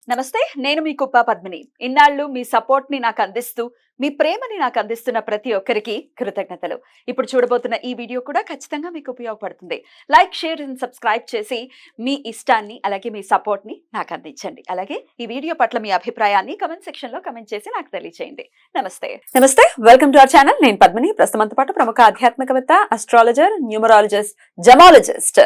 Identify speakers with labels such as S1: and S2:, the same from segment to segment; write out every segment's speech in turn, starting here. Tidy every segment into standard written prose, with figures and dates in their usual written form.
S1: నమస్తే. నేను మీ కుప్ప పద్మిని. ఇన్నాళ్ళు మీ సపోర్ట్‌ని నాకందిస్తూ, మీ ప్రేమని నాకందిస్తున్న ప్రతి ఒక్కరికి కృతజ్ఞతలు. ఇప్పుడు చూడబోతున్న ఈ వీడియో కూడా ఖచ్చితంగా మీకు ఉపయోగపడుతుంది. లైక్, షేర్ అండ్ సబ్స్క్రైబ్ చేసి మీ ఇష్టాన్ని, అలాగే మీ సపోర్ట్‌ని నాకందించండి. అలాగే ఈ వీడియో పట్ల మీ అభిప్రాయాన్ని కామెంట్ సెక్షన్‌లో కామెంట్ చేసి నాకు తెలియజేయండి. నమస్తే. నమస్తే. Welcome to our channel. నేను పద్మిని. ప్రస్తుతంతో పాటు ప్రముఖ ఆధ్యాత్మికవేత్త, అస్ట్రాలజర్, న్యూమరాలజిస్ట్, జమాలజిస్ట్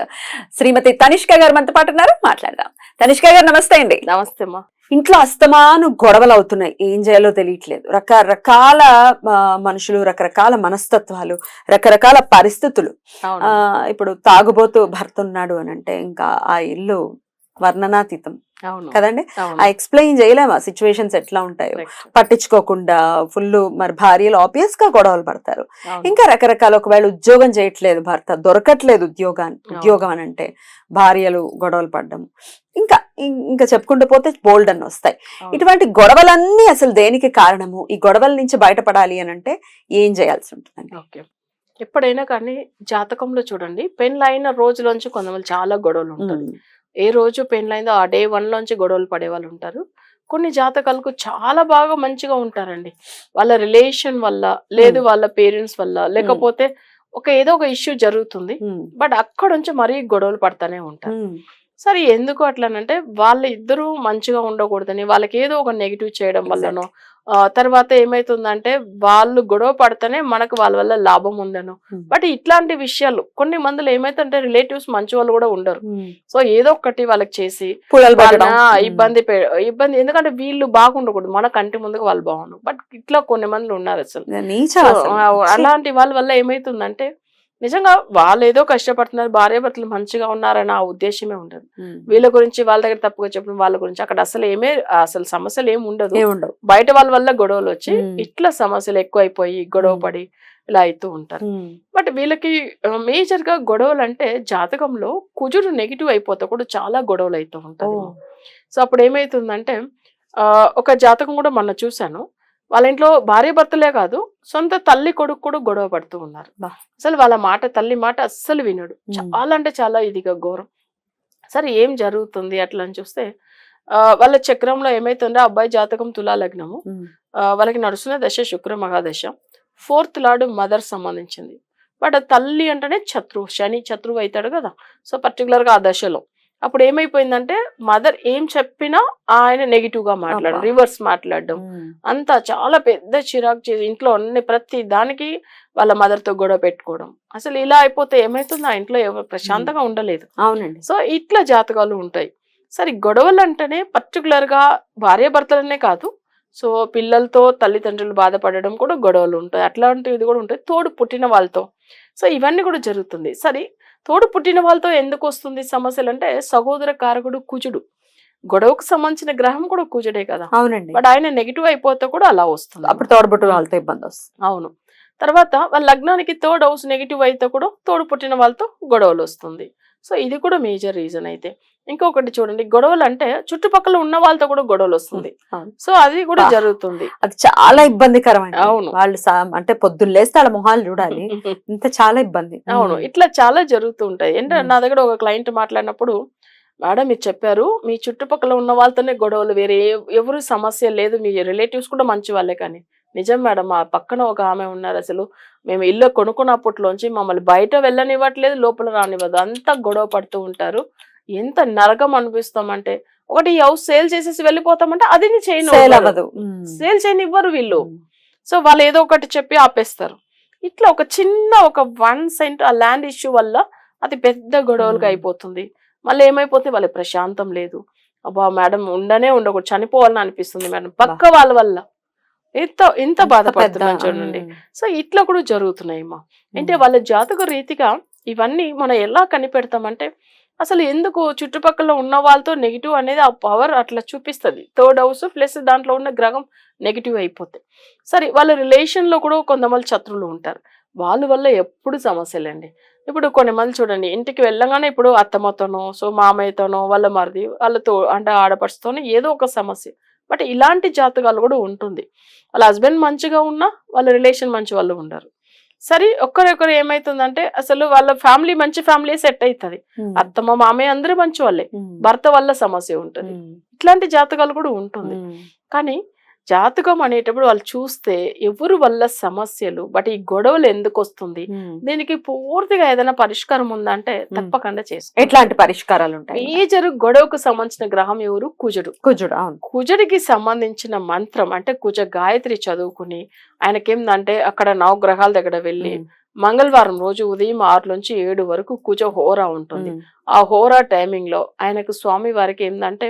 S1: శ్రీమతి తనిష్క గారు మనతో పాటు ఉన్నారు. మాట్లాడదాం. తనిష్క గారు నమస్తే అండి.
S2: నమస్తే అమ్మా.
S1: ఇంట్లో అస్తమాను గొడవలు అవుతున్నాయి, ఏం చేయాలో తెలియట్లేదు. రకరకాల మనుషులు, రకరకాల మనస్తత్వాలు, రకరకాల పరిస్థితులు. ఇప్పుడు తాగుబోతు భర్త ఉన్నాడు అని అంటే ఇంకా ఆ ఇల్లు వర్ణనాతీతం కదండి. ఆ ఎక్స్ప్లెయిన్ చేయలేము ఆ సిచ్యువేషన్స్ ఎట్లా ఉంటాయో. పట్టించుకోకుండా ఫుల్ మరి భార్యలు ఆబ్వియస్ గా గొడవలు పడతారు. ఇంకా రకరకాల, ఒకవేళ ఉద్యోగం చేయట్లేదు భర్త, దొరకట్లేదు ఉద్యోగం అని అంటే భార్యలు గొడవలు పడ్డం, ఇంకా ఇంకా చెప్పుకుంటూ పోతే బోల్డ్ అని వస్తాయి. ఇటువంటి గొడవలన్నీ అసలు దేనికి కారణము? ఈ గొడవల నుంచి బయటపడాలి అని అంటే ఏం చేయాల్సి ఉంటుందండి?
S2: ఎప్పుడైనా కానీ జాతకంలో చూడండి, పెళ్ళైన రోజులోంచి కొంతమంది చాలా గొడవలు ఉంటాయి. ఏ రోజు పెళ్ళైందో ఆ డే 1 లోంచి గొడవలు పడే వాళ్ళు ఉంటారు. కొన్ని జాతకాలకు చాలా బాగా మంచిగా ఉంటారండి. వాళ్ళ రిలేషన్ వల్ల, లేదు వాళ్ళ పేరెంట్స్ వల్ల, లేకపోతే ఏదో ఒక ఇష్యూ జరుగుతుంది, బట్ అక్కడ నుంచి మరీ గొడవలు పడతానే ఉంటారు. సరే, ఎందుకు అట్లనంటే వాళ్ళ ఇద్దరు మంచిగా ఉండకూడదని, వాళ్ళకి ఏదో ఒక నెగిటివ్ చేయడం వల్లనో, తర్వాత ఏమైతుందంటే వాళ్ళు గొడవ పడితేనే మనకు వాళ్ళ వల్ల లాభం ఉందను. బట్ ఇట్లాంటి విషయాలు కొన్ని మందిలో ఏమైతుంటే రిలేటివ్స్ మంచి వాళ్ళు కూడా ఉండరు. సో ఏదో ఒకటి వాళ్ళకి చేసి ఇబ్బంది, ఎందుకంటే వీళ్ళు బాగుండకూడదు, మన కంటి ముందుకు వాళ్ళు బాగుండు. బట్ ఇట్లా కొన్ని మంది ఉన్నారు అసలు. అలాంటి వాళ్ళ వల్ల ఏమైతుందంటే నిజంగా వాళ్ళు ఏదో కష్టపడుతున్నారు, భార్యాభర్తలు మంచిగా ఉన్నారని ఆ ఉద్దేశమే ఉండదు. వీళ్ళ గురించి వాళ్ళ దగ్గర తప్పుగా చెప్పడం, వాళ్ళ గురించి అక్కడ అసలు సమస్యలు ఏమి ఉండదు. బయట వాళ్ళ వల్ల గొడవలు వచ్చి ఇట్లా సమస్యలు ఎక్కువైపోయి గొడవ పడి ఇలా అవుతూ ఉంటారు. బట్ వీళ్ళకి మేజర్ గా గొడవలు అంటే జాతకంలో కుజుడు నెగిటివ్ అయిపోతే కూడా చాలా గొడవలు అవుతూ ఉంటాయి. సో అప్పుడు ఏమైతుందంటే ఒక జాతకం కూడా మొన్న చూశాను. వాళ్ళ ఇంట్లో భార్య భర్తలే కాదు, సొంత తల్లి కొడుకు కూడా గొడవ పడుతూ ఉన్నారు. అసలు వాళ్ళ మాట, తల్లి మాట అస్సలు వినడు. చాలా అంటే చాలా ఇదిగా ఘోరం. సరే ఏం జరుగుతుంది అట్లా అని చూస్తే వాళ్ళ చక్రంలో ఏమైతుందో అబ్బాయి జాతకం తులా లగ్నము, వాళ్ళకి నడుస్తున్న దశ శుక్ర మహాదశ, 4th లార్డ్ మదర్ సంబంధించింది. బట్ తల్లి అంటేనే శని శత్రువు అవుతాడు కదా. సో పర్టికులర్ గా ఆ దశలో అప్పుడు ఏమైపోయిందంటే మదర్ ఏం చెప్పినా ఆయన నెగిటివ్ గా మాట్లాడడం, రివర్స్ మాట్లాడడం, అంతా చాలా పెద్ద చిరాకు చేసి ఇంట్లో అన్ని ప్రతి దానికి వాళ్ళ మదర్ తో గొడవ పెట్టుకోవడం. అసలు ఇలా అయిపోతే ఏమైతుంది, ఆ ఇంట్లో ఎవరు ప్రశాంతంగా ఉండలేదు.
S1: అవునండి.
S2: సో ఇట్లా జాతకాలు ఉంటాయి. సరే, గొడవలు అంటేనే పర్టికులర్ గా భార్యాభర్తలనే కాదు, సో పిల్లలతో తల్లిదండ్రులు బాధపడడం కూడా గొడవలు ఉంటాయి. అట్లాంటివి కూడా ఉంటాయి. తోడు పుట్టిన వాళ్ళతో, సో ఇవన్నీ కూడా జరుగుతుంది. సరే, తోడు పుట్టిన వాళ్ళతో ఎందుకు వస్తుంది సమస్యలు అంటే సహోదర కారకుడు కుజుడు, గొడవకు సంబంధించిన గ్రహం కూడా కుజుడే కదా.
S1: అవునండి.
S2: బట్ ఆయన నెగిటివ్ అయిపోతే కూడా అలా వస్తుంది.
S1: అప్పుడు తోడుపుట్టిన వాళ్ళతో ఇబ్బంది వస్తుంది.
S2: అవును. తర్వాత వాళ్ళ లగ్నానికి థర్డ్ హౌస్ నెగిటివ్ అయితే కూడా తోడు పుట్టిన వాళ్ళతో గొడవలు వస్తుంది. సో ఇది కూడా మేజర్ రీజన్. అయితే ఇంకొకటి చూడండి, గొడవలు అంటే చుట్టుపక్కల ఉన్న వాళ్ళతో కూడా గొడవలు వస్తుంది. సో అది కూడా జరుగుతుంది.
S1: అది చాలా ఇబ్బందికరమైన. అవును. వాళ్ళు అంటే పొద్దున్న లేస్తే వాళ్ళ మొహాలు చూడాలి, ఇంత చాలా ఇబ్బంది.
S2: అవును, ఇట్లా చాలా జరుగుతూ ఉంటాయి. ఏంటంటే నా దగ్గర ఒక క్లయింట్ మాట్లాడినప్పుడు, మేడం మీరు చెప్పారు మీ చుట్టుపక్కల ఉన్న వాళ్ళతోనే గొడవలు, వేరే ఎవరు సమస్య లేదు, మీ రిలేటివ్స్ కూడా మంచి వాళ్ళే. కానీ నిజం మేడం, మా పక్కన ఒక ఆమె ఉన్నారు, అసలు మేము ఇల్లు కొనుక్కున్నప్పట్లోంచి మమ్మల్ని బయట వెళ్ళనివ్వట్లేదు, లోపల రానివ్వదు, అంతా గొడవ పడుతూ ఉంటారు. ఎంత నరకం అనిపిస్తామంటే, ఒకటి ఈ హౌస్ సేల్ చేసేసి వెళ్ళిపోతామంటే అది సేల్ చేయనివ్వరు వీళ్ళు. సో వాళ్ళు ఏదో ఒకటి చెప్పి ఆపేస్తారు. ఇట్లా ఒక చిన్న 1 సెంట్ ఆ ల్యాండ్ ఇష్యూ వల్ల అది పెద్ద గొడవలుగా అయిపోతుంది. మళ్ళీ ఏమైపోతే వాళ్ళకి ప్రశాంతం లేదు. అబ్బా మేడం ఉండకూడదు, చనిపోవాలని అనిపిస్తుంది మేడం పక్క వాళ్ళ వల్ల, ఎంత బాధపడుతున్నాను చూడండి. సో ఇట్లా కూడా జరుగుతున్నాయమ్మా. అంటే వాళ్ళ జాతక రీతిగా ఇవన్నీ మనం ఎలా కనిపెడతామంటే, అసలు ఎందుకు చుట్టుపక్కల ఉన్న వాళ్ళతో నెగిటివ్ అనేది ఆ పవర్ అట్లా చూపిస్తుంది. థర్డ్ హౌస్ ప్లస్ దాంట్లో ఉన్న గ్రహం నెగిటివ్ అయిపోతే. సరే, వాళ్ళ రిలేషన్ లో కూడా కొంతమంది శత్రువులు ఉంటారు, వాళ్ళ వల్ల ఎప్పుడు సమస్యలండి. ఇప్పుడు కొన్ని మంది చూడండి, ఇంటికి వెళ్ళగానే ఇప్పుడు అత్తమ్మతోనో, సో మామయ్యతోనో, వాళ్ళ మరిది వాళ్ళతో అంటే ఆడపడుచుతోనో ఏదో ఒక సమస్య. బట్ ఇలాంటి జాతకాలు కూడా ఉంటుంది. వాళ్ళ హస్బెండ్ మంచిగా ఉన్నా వాళ్ళ రిలేషన్ మంచి వాళ్ళు ఉండరు. సరే ఒక్కరొకరు ఏమైతుందంటే అసలు వాళ్ళ ఫ్యామిలీ మంచి ఫ్యామిలీ సెట్ అవుతుంది, అత్తమ్మ మామయ్య అందరూ మంచి వాళ్ళే, భర్త వల్ల సమస్య ఉంటుంది. ఇట్లాంటి జాతకాలు కూడా ఉంటుంది. కానీ జాతకం అనేటప్పుడు వాళ్ళు చూస్తే ఎవరు వల్ల సమస్యలు, బట్ ఈ గొడవలు ఎందుకు వస్తుంది, దీనికి పూర్తిగా ఏదైనా పరిష్కారం ఉందంటే తప్పకుండా చేసుకో.
S1: ఎట్లాంటి పరిష్కారాలు ఉంటాయి?
S2: మేజర్ గొడవకు సంబంధించిన గ్రహం ఎవరు? కుజుడు.
S1: అవును.
S2: కుజుడికి సంబంధించిన మంత్రం అంటే కుజ గాయత్రి చదువుకుని ఆయనకేందంటే అక్కడ నవగ్రహాల దగ్గర వెళ్ళి మంగళవారం రోజు ఉదయం 6 నుంచి 7 వరకు కుజ హోరా ఉంటుంది. ఆ హోరా టైమింగ్ లో ఆయనకు స్వామి వారికి ఏంటంటే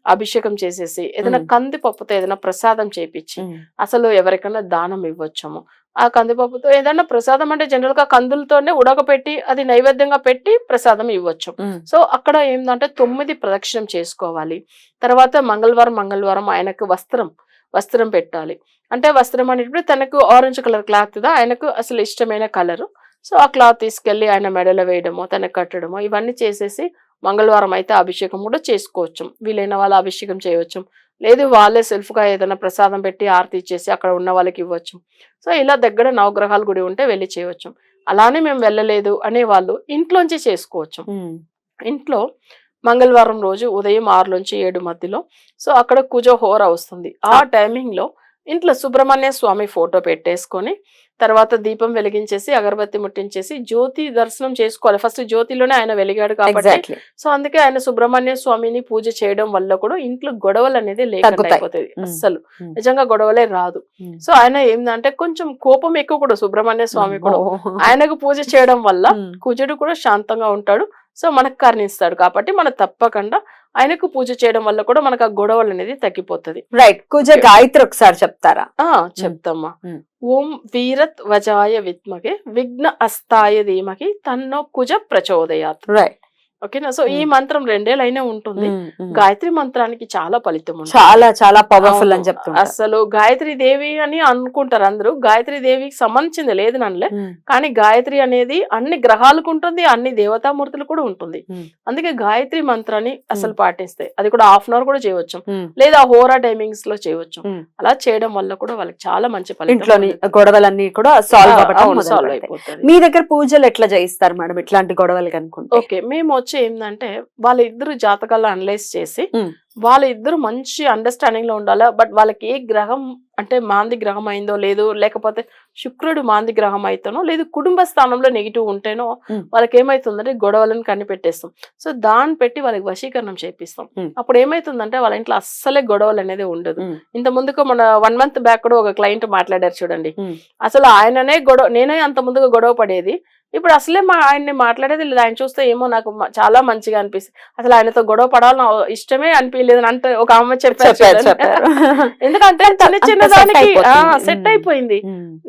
S2: అభిషేకం చేసేసి ఏదైనా కందిపప్పుతో ఏదైనా ప్రసాదం చేపించి అసలు ఎవరికైనా దానం ఇవ్వచ్చాము. ఆ కందిపప్పుతో ఏదైనా ప్రసాదం అంటే జనరల్ గా కందులతోనే ఉడకపెట్టి అది నైవేద్యంగా పెట్టి ప్రసాదం ఇవ్వచ్చు. సో అక్కడ ఏంటంటే 9 ప్రదక్షిణం చేసుకోవాలి. తర్వాత మంగళవారం ఆయనకు వస్త్రం పెట్టాలి. అంటే వస్త్రం అనేటప్పుడు తనకు ఆరెంజ్ కలర్ క్లాత్ ఆయనకు అసలు ఇష్టమైన కలర్. సో ఆ క్లాత్ తీసుకెళ్లి ఆయన మెడలో వేయడమో తనకు కట్టడమో ఇవన్నీ చేసేసి మంగళవారం అయితే అభిషేకం కూడా చేసుకోవచ్చు. వీలైన వాళ్ళు అభిషేకం చేయవచ్చు, లేదు వాళ్ళే సెల్ఫ్ గా ఏదైనా ప్రసాదం పెట్టి ఆరతి ఇచ్చేసి అక్కడ ఉన్న వాళ్ళకి ఇవ్వచ్చు. సో ఇలా దగ్గర నవగ్రహాల గుడి ఉంటే వెళ్ళి చేయవచ్చు. అలానే మేము వెళ్ళలేదు అనే వాళ్ళు ఇంట్లోంచి చేసుకోవచ్చు. ఇంట్లో మంగళవారం రోజు ఉదయం 6 నుంచి 7 మధ్యలో సో అక్కడ కుజ హోర వస్తుంది. ఆ టైమింగ్ లో ఇంట్లో సుబ్రహ్మణ్య స్వామి ఫోటో పెట్టేసుకొని తర్వాత దీపం వెలిగించేసి అగరబత్తి ముట్టించేసి జ్యోతి దర్శనం చేసుకోవాలి. ఫస్ట్ జ్యోతిలోనే ఆయన వెలిగాడు కాబట్టి సో అందుకే ఆయన సుబ్రహ్మణ్య స్వామిని పూజ చేయడం వల్ల కూడా ఇంట్లో గొడవలు అనేది లేకుండా అయిపోతుంది. అస్సలు నిజంగా గొడవలే రాదు. సో ఆయన ఏంటంటే కొంచెం కోపం ఎక్కువ కూడా సుబ్రహ్మణ్య స్వామి కూడా. ఆయనకు పూజ చేయడం వల్ల కుజుడు కూడా శాంతంగా ఉంటాడు. సో మనకు కరుణిస్తాడు కాబట్టి మనం తప్పకుండా ఆయనకు పూజ చేయడం వల్ల కూడా మనకు ఆ గొడవలు అనేది తగ్గిపోతుంది.
S1: రైట్. కుజ గాయత్రి ఒకసారి చెప్తారా?
S2: చెప్తామా. ఓం వీరత్ వజాయ విద్మగే విఘ్న అస్తాయ ధీమహి తన్నో కుజ ప్రచోదయాత్.
S1: రైట్.
S2: ఓకేనా. సో ఈ మంత్రం 2 లైనే ఉంటుంది. గాయత్రి మంత్రానికి చాలా ఫలితం ఉంటుంది,
S1: చాలా పవర్ఫుల్ అని చెప్తారు.
S2: అసలు గాయత్రి దేవి అని అనుకుంటారు అందరూ, గాయత్రి దేవికి సంబంధించింది లేదు నన్నలే. కానీ గాయత్రి అనేది అన్ని గ్రహాలకు ఉంటుంది, అన్ని దేవతామూర్తులు కూడా ఉంటుంది. అందుకే గాయత్రి మంత్రాన్ని అసలు పాటిస్తే అది కూడా 1/2 అవర్ కూడా చేయవచ్చు, లేదా హోరా టైమింగ్స్ లో చేయవచ్చు. అలా చేయడం వల్ల కూడా వాళ్ళకి చాలా మంచి ఫలితం.
S1: ఇంట్లోని గొడవలన్నీ కూడా సాల్వ్ అయిపోతుంది. మీ దగ్గర పూజలు ఎట్లా చేయిస్తారు మేడం ఇట్లాంటి గొడవలు కనుకుంటే?
S2: ఓకే, మేము ఏంటంటే వాళ్ళిద్దరు జాతకాలు అనలైజ్ చేసి వాళ్ళిద్దరు మంచి అండర్స్టాండింగ్ లో ఉండాలా. బట్ వాళ్ళకి ఏ గ్రహం అంటే మాంది గ్రహం అయిందో లేదు, లేకపోతే శుక్రుడు మాంది గ్రహం అయితేనో లేదు, కుటుంబ స్థానంలో నెగిటివ్ ఉంటేనో వాళ్ళకి ఏమైతుందంటే గొడవలను కనిపెట్టేస్తాం. సో దాన్ని పెట్టి వాళ్ళకి వశీకరణం చేపిస్తాం. అప్పుడు ఏమైతుందంటే వాళ్ళ ఇంట్లో అస్సలే గొడవలు అనేది ఉండదు. ఇంత ముందుకు మన 1 month బ్యాక్ కూడా ఒక క్లయింట్ మాట్లాడారు చూడండి, అసలు ఆయననే నేనే అంత ముందుగా గొడవ పడేది, ఇప్పుడు అసలే ఆయన్ని మాట్లాడేది లేదు. ఆయన చూస్తే ఏమో నాకు చాలా మంచిగా అనిపిస్తుంది, అసలు ఆయనతో గొడవ పడాలని ఇష్టమే అనిపించలేదు అంటే ఒక అమ్మ చెప్పారు. ఎందుకంటే చిన్న దానికి సెట్ అయిపోయింది.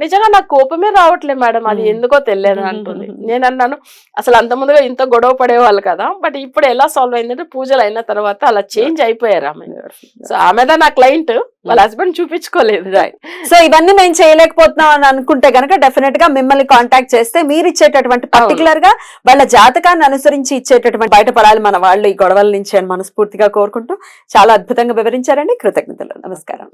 S2: నిజంగా నాకు కోపమే రావట్లేదు మేడం, అది ఎందుకో తెలియదు అంటుంది. నేను అన్నాను అసలు అంత ముందుగా ఇంత గొడవ పడేవాళ్ళు కదా, బట్ ఇప్పుడు ఎలా సాల్వ్ అయిందంటే పూజలు అయిన తర్వాత అలా చేంజ్ అయిపోయారు ఆమె. సో ఆమెదా నా క్లయింట్, వాళ్ళ హస్బెండ్ చూపించుకోలేదు.
S1: సో ఇవన్నీ మేము చేయలేకపోతున్నాం అని అనుకుంటే కనుక డెఫినెట్ గా మిమ్మల్ని కాంటాక్ట్ చేస్తే మీరు ఇచ్చేటటువంటి పర్టికులర్ గా వాళ్ళ జాతకాన్ని అనుసరించి ఇచ్చేటటువంటి బయటపడాలి మన వాళ్ళు ఈ గొడవల నుంచి అని మనస్ఫూర్తిగా కోరుకుంటూ చాలా అద్భుతంగా వివరించారండి. కృతజ్ఞతలు. నమస్కారం.